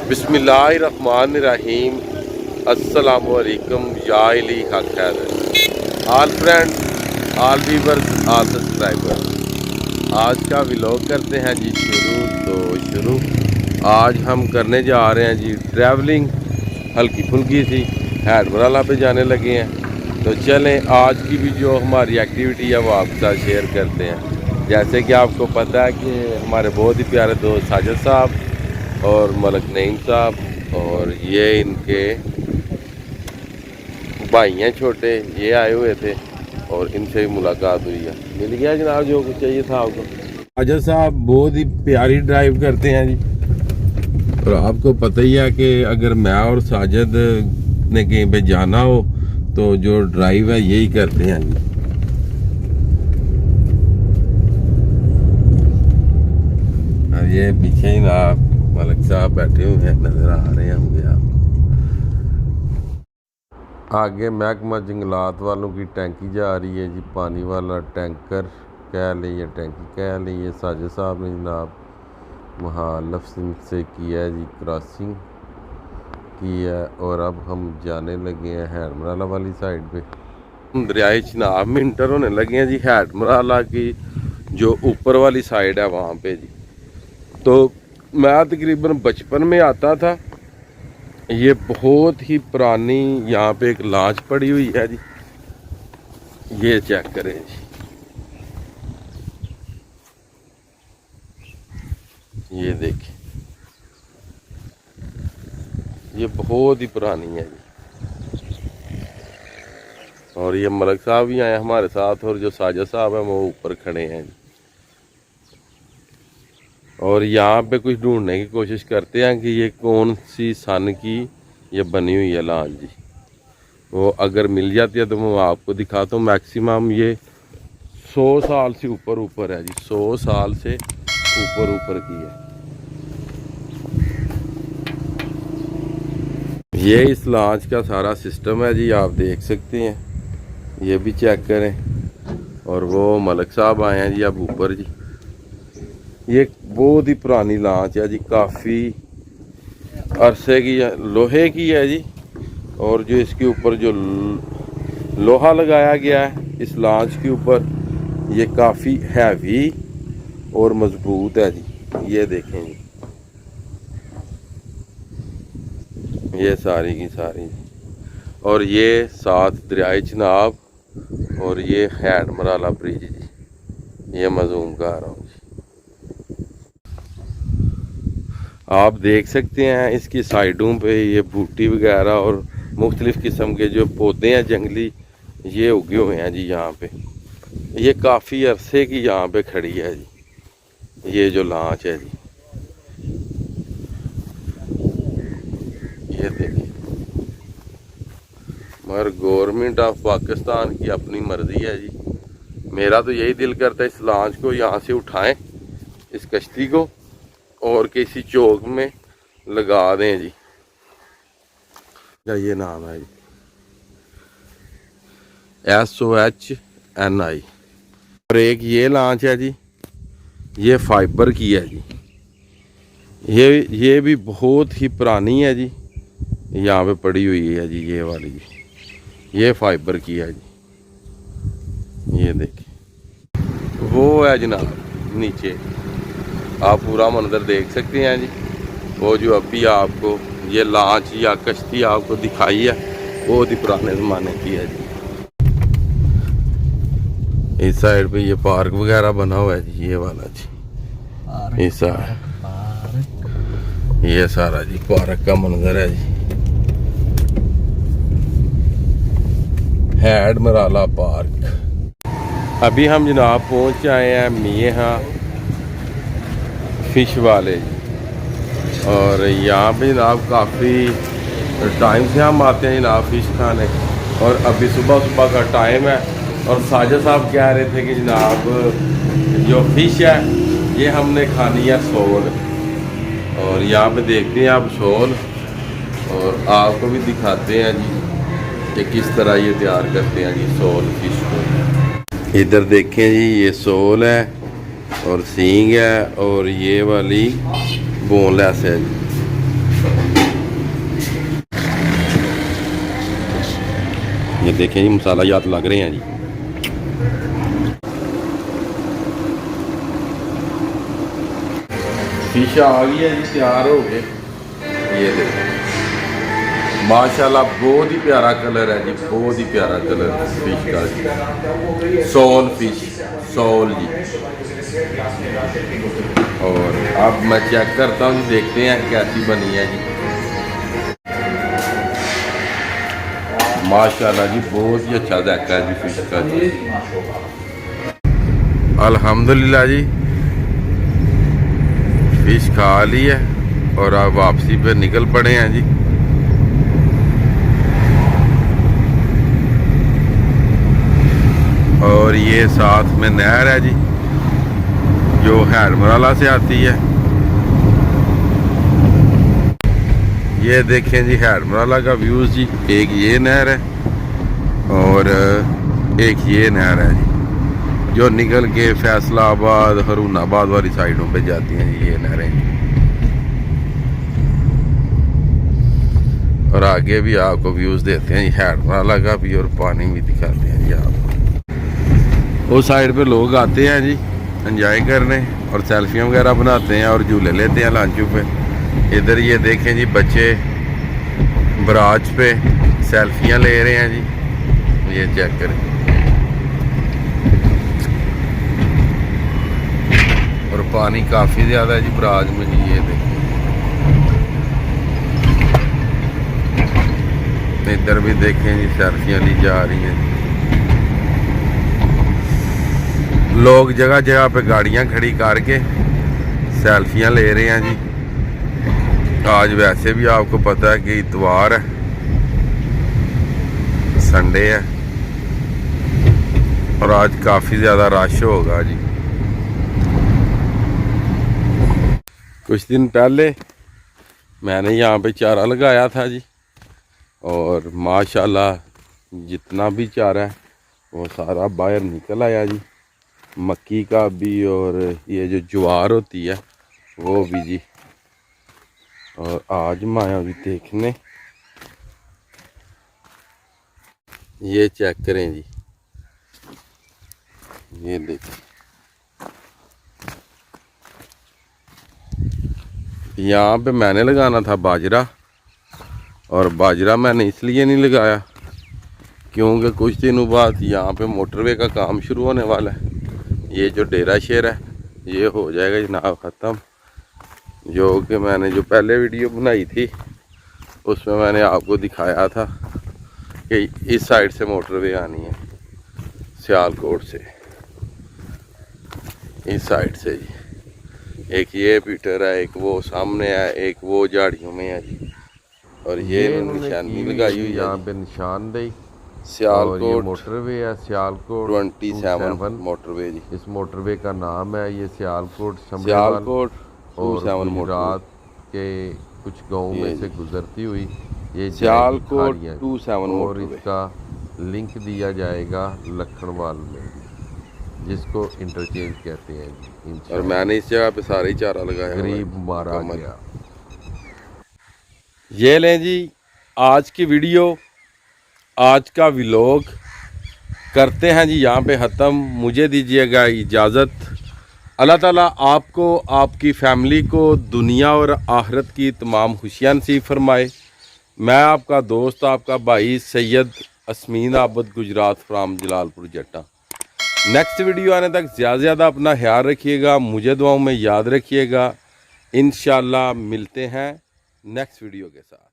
बिस्मिल्लाहिर्रहमानिर्रहीम। अस्सलामुअलैकुम या अली हक Haider. All friends, all viewers, all subscriber, आज का व्लॉग करते हैं जी शुरू। आज हम करने जा रहे हैं जी ट्रैवलिंग, हल्की फुल्की सी हैड मराला पे जाने लगे हैं। तो चलें, आज की भी जो हमारी एक्टिविटी है वो आपके साथ शेयर करते हैं। जैसे कि आपको पता है कि हमारे बहुत ही प्यारे दोस्त साजिद साहब और मलक नईम साहब और ये इनके भाई हैं छोटे, ये आए हुए थे और इनसे भी मुलाकात हुई है। मिल गया जनाब जो कुछ चाहिए था आपको। साजिद साहब बहुत ही प्यारी ड्राइव करते हैं जी, और आपको पता ही है कि अगर मैं और साजिद ने कहीं पे जाना हो तो जो ड्राइव है यही करते हैं जी। और ये पीछे ही ना मलक साहब बैठे हुए हैं, नजर आ रहे हैं मुझे। आगे महकमा जंगलात वालों की टैंकी जा रही है जी, पानी वाला टैंकर कह लें या टैंकी कह लें। ये साजिद साहब ने जनाब वहाँ लफ्सिंग से किया है जी, क्रॉसिंग की है और अब हम जाने लगे हैं हैड मराला वाली साइड पे। हम दरियाए चिनाब में इंटर होने लगे हैं जी, हैड मराला की जो ऊपर वाली साइड है वहाँ पे जी। तो मैं तकरीबन बचपन में आता था। ये बहुत ही पुरानी यहाँ पे एक लांच पड़ी हुई है जी, ये चेक करें जी, ये देखें, ये बहुत ही पुरानी है जी। और ये मलक साहब भी आए हमारे साथ और जो साजिद साहब है वो ऊपर खड़े हैं जी। और यहाँ पे कुछ ढूंढने की कोशिश करते हैं कि ये कौन सी सन की ये बनी हुई है लांच जी। वो अगर मिल जाती है तो मैं आपको दिखाता हूँ। मैक्सिमम ये 100 साल से ऊपर है जी, 100 साल से ऊपर की है। ये इस लांच का सारा सिस्टम है जी, आप देख सकते हैं, ये भी चेक करें। और वो मलक साहब आए हैं जी अब ऊपर जी। ये बहुत ही पुरानी लांच है जी, काफ़ी अरसे की है, लोहे की है जी। और जो इसके ऊपर जो लोहा लगाया गया है इस लांच के ऊपर, ये काफ़ी हैवी और मजबूत है जी। ये देखें जी, ये सारी की सारी जी। और ये साथ दरियाए चिनाब और ये हैड मराला ब्रिज जी, ये मजूम का आ रहा हूँ जी। आप देख सकते हैं इसकी साइडों पे ये बूटी वगैरह और मुख्तलिफ़ किस्म के जो पौधे हैं जंगली, ये उगे हुए हैं जी यहाँ पे। ये काफ़ी अरसे की यहाँ पे खड़ी है जी, ये जो लांच है जी। ये देखिए, मगर गवर्नमेंट ऑफ पाकिस्तान की अपनी मर्जी है जी। मेरा तो यही दिल करता है इस लांच को यहाँ से उठाएं, इस कश्ती को, और किसी चौक में लगा दें जी। ये नाम है जी, SOHNI। और एक ये लांच है जी, ये फाइबर की है जी। ये भी बहुत ही पुरानी है जी, यहाँ पे पड़ी हुई है जी, ये वाली जी, ये फाइबर की है जी। ये देखिए वो है जनाब नीचे, आप पूरा मंजर देख सकते हैं जी। वो जो अभी आपको ये लांच या कश्ती आपको दिखाई है बहुत ही पुराने ज़माने की है जी। इस साइड पे ये पार्क वगैरह बना हुआ है जी, ये वाला जी, इस ये सारा जी पार्क का मंजर है जी। Had Marala park. अभी हम जनाब पहुंच आए हैं मियाँ फिश वाले जी। और यहाँ पे जनाब काफ़ी टाइम से हम आते हैं जनाब फ़िश खाने, और अभी सुबह का टाइम है। और साजिद साहब कह रहे थे कि जनाब जो फ़िश है ये हमने खानी है सोल। और यहाँ पे देखते हैं आप सोल, और आपको भी दिखाते हैं जी कि किस तरह ये तैयार करते हैं जी सोल फ़िश को। इधर देखें जी, ये सोल है और सींग है और ये वाली बोनलेस है जी। ये देखें जी मसाला याद लग रहे हैं जी। फिश आ गई है जी, तैयार हो गए। ये देखो माशाल्लाह बहुत ही प्यारा कलर है जी, बहुत ही प्यारा कलर फिश का जी। सोल फिश, सोल जी। और अब मैं चेक करता हूँ, देखते हैं कैसी बनी है जी। माशाल्लाह जी बहुत ही अच्छा जायका है जी फिश का जी। अल्हम्दुलिल्लाह जी फिश खा ली है और अब वापसी पे निकल पड़े हैं जी। और ये साथ में नहर है जी जो हैडमराला से आती है। ये देखें जी हैडमराला का व्यूज़ जी। एक ये नहर है और एक ये नहर है जी जो निकल के फैसलाबाद हरूनाबाद वाली साइडों पे जाती हैं जी ये नहरें। और आगे भी आपको व्यूज़ देते हैं हैडमराला का भी और पानी भी दिखाते हैं जी आपको। उस साइड पे लोग आते हैं जी एंजॉय करने और सेल्फियाँ वगैरह बनाते हैं और झूले लेते हैं लांचों पे। इधर ये देखें जी बच्चे बराज पे सेल्फियाँ ले रहे हैं जी। ये चेक करें। और पानी काफ़ी ज़्यादा है जी बराज में जी। ये देखें इधर भी देखें जी सेल्फियाँ ली जा रही हैं। लोग जगह जगह पे गाड़ियां खड़ी करके सेल्फियां ले रहे हैं जी। आज वैसे भी आपको पता है कि इतवार है, संडे है और आज काफ़ी ज़्यादा रश होगा जी। कुछ दिन पहले मैंने यहाँ पे चारा लगाया था जी और माशाल्लाह जितना भी चारा है वो सारा बाहर निकल आया जी। मक्की का भी और ये जो ज्वार होती है वो भी जी। और आज मैं आया भी देखने। ये चेक करें जी। ये देखें यहाँ पे मैंने लगाना था बाजरा और बाजरा मैंने इसलिए नहीं लगाया क्योंकि कुछ दिनों बाद यहाँ पे मोटरवे का काम शुरू होने वाला है। ये जो डेरा शेर है ये हो जाएगा जनाब ख़त्म। जो कि मैंने जो पहले वीडियो बनाई थी उसमें मैंने आपको दिखाया था कि इस साइड से मोटरवे आनी है सियालकोट से, इस साइड से जी। एक ये पीटर है, एक वो सामने है, एक वो झाड़ियों में है जी। और ये निशानी लगाई हुई यहाँ पे निशानदेही सियालकोट मोटरवे है। सियालकोट 27 मोटरवे जी। इस मोटरवे का नाम है ये सियालकोट सियालकोट और गुजरात के कुछ गाँव में से गुजरती हुई ये सियालकोट 27 और इसका लिंक दिया जाएगा लखनवाल में जिसको इंटरचेंज कहते हैं जी। और मैंने इस जगह पे सारे ही चारा लगाया। गरीब मारा गया। ये लें जी आज की वीडियो, आज का व्लॉग करते हैं जी यहाँ पे ख़त्म। मुझे दीजिएगा इजाज़त। अल्लाह ताला आपको, आपकी फैमिली को दुनिया और आखिरत की तमाम खुशियाँ नसीब फरमाए। मैं आपका दोस्त, आपका भाई सैयद असमीन आबद गुजरात फ्राम जलालपुर जट्टा। नेक्स्ट वीडियो आने तक ज़्यादा अपना ख्याल रखिएगा, मुझे दुआओं में याद रखिएगा। इंशाल्लाह मिलते हैं नेक्स्ट वीडियो के साथ।